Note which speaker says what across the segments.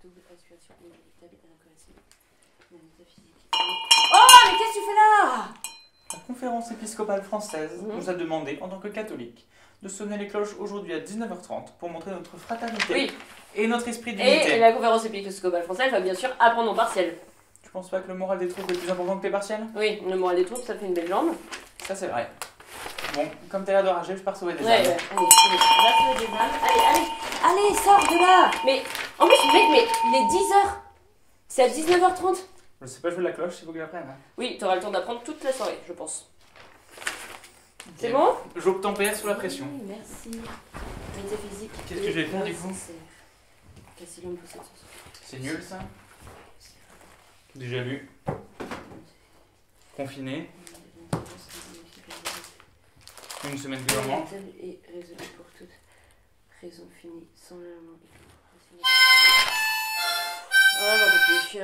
Speaker 1: double actuation inéluctable et incoercible. La métaphysique. Oh, mais qu'est-ce que tu fais là?
Speaker 2: La conférence épiscopale française nous a demandé, en tant que catholiques, de sonner les cloches aujourd'hui à 19h30 pour montrer notre fraternité et notre esprit d'unité.
Speaker 1: Et la conférence épiscopale française va bien sûr apprendre en partiel.
Speaker 2: Tu penses pas que le moral des troupes est plus important que tes partiels?
Speaker 1: Oui, le moral des troupes, ça fait une belle jambe.
Speaker 2: Ça c'est vrai. Bon, comme t'as l'air de rager, je pars sauver des âmes.
Speaker 1: Allez, va sauver des âmes. Allez, sors de là. Mais, en plus, mec, mais il est 10h. C'est à 19h30.
Speaker 2: Je sais pas jouer de la cloche, il faut que j'apprenne. Hein.
Speaker 1: Oui, t'auras le temps d'apprendre toute la soirée, je pense.
Speaker 2: Okay.
Speaker 1: C'est bon?
Speaker 2: J'obtempère sous la pression.
Speaker 1: Oui, merci. Métaphysique.
Speaker 2: Qu'est-ce que je vais faire du coup?
Speaker 1: Cassilium possède.
Speaker 2: C'est nul ça? Déjà vu. Confiné. Une semaine plus moment.
Speaker 1: Et résolu pour toute raison finie, sans l'allemand. Ah, j'en peux plus.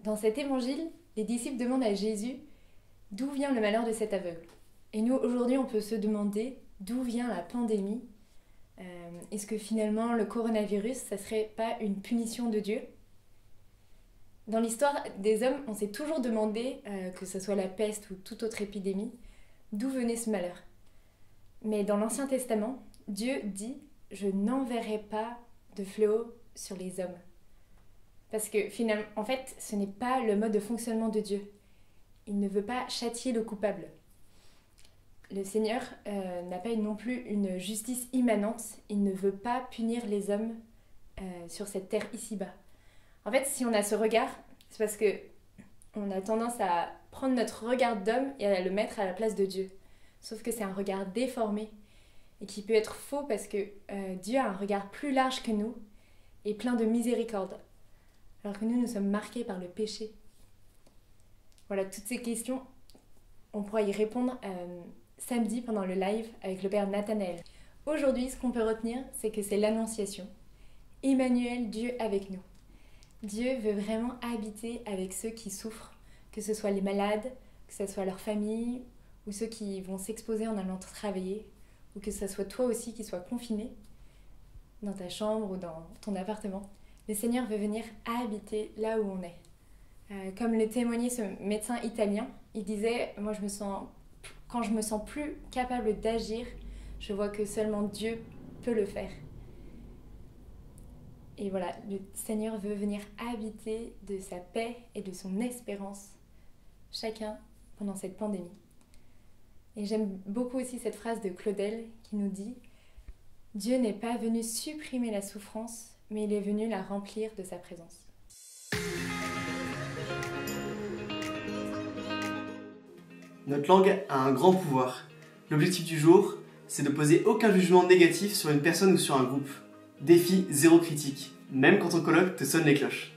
Speaker 3: Dans cet évangile, les disciples demandent à Jésus d'où vient le malheur de cet aveugle. Et nous, aujourd'hui, on peut se demander d'où vient la pandémie. Est-ce que finalement, le coronavirus, ça serait pas une punition de Dieu? Dans l'histoire des hommes, on s'est toujours demandé, que ce soit la peste ou toute autre épidémie, d'où venait ce malheur. Mais dans l'Ancien Testament, Dieu dit « Je n'enverrai pas de fléau sur les hommes ». Parce que finalement, en fait, ce n'est pas le mode de fonctionnement de Dieu. Il ne veut pas châtier le coupable. Le Seigneur n'a pas non plus une justice immanente. Il ne veut pas punir les hommes sur cette terre ici-bas. En fait, si on a ce regard, c'est parce que on a tendance à prendre notre regard d'homme et à le mettre à la place de Dieu. Sauf que c'est un regard déformé et qui peut être faux parce que Dieu a un regard plus large que nous et plein de miséricorde. Alors que nous sommes marqués par le péché. Voilà, toutes ces questions, on pourra y répondre samedi pendant le live avec le Père Nathanaël. Aujourd'hui, ce qu'on peut retenir, c'est que c'est l'Annonciation. Emmanuel, Dieu avec nous. Dieu veut vraiment habiter avec ceux qui souffrent, que ce soit les malades, que ce soit leur famille, ou ceux qui vont s'exposer en allant travailler, ou que ce soit toi aussi qui sois confiné dans ta chambre ou dans ton appartement. Le Seigneur veut venir habiter là où on est. Comme le témoignait ce médecin italien, il disait « Moi, quand je me sens plus capable d'agir, je vois que seulement Dieu peut le faire. » Et voilà, le Seigneur veut venir habiter de sa paix et de son espérance, chacun pendant cette pandémie. Et j'aime beaucoup aussi cette phrase de Claudel qui nous dit « Dieu n'est pas venu supprimer la souffrance, mais il est venu la remplir de sa présence. »
Speaker 4: Notre langue a un grand pouvoir. L'objectif du jour, c'est de poser aucun jugement négatif sur une personne ou sur un groupe. Défi zéro critique, même quand ton coloc te sonne les cloches.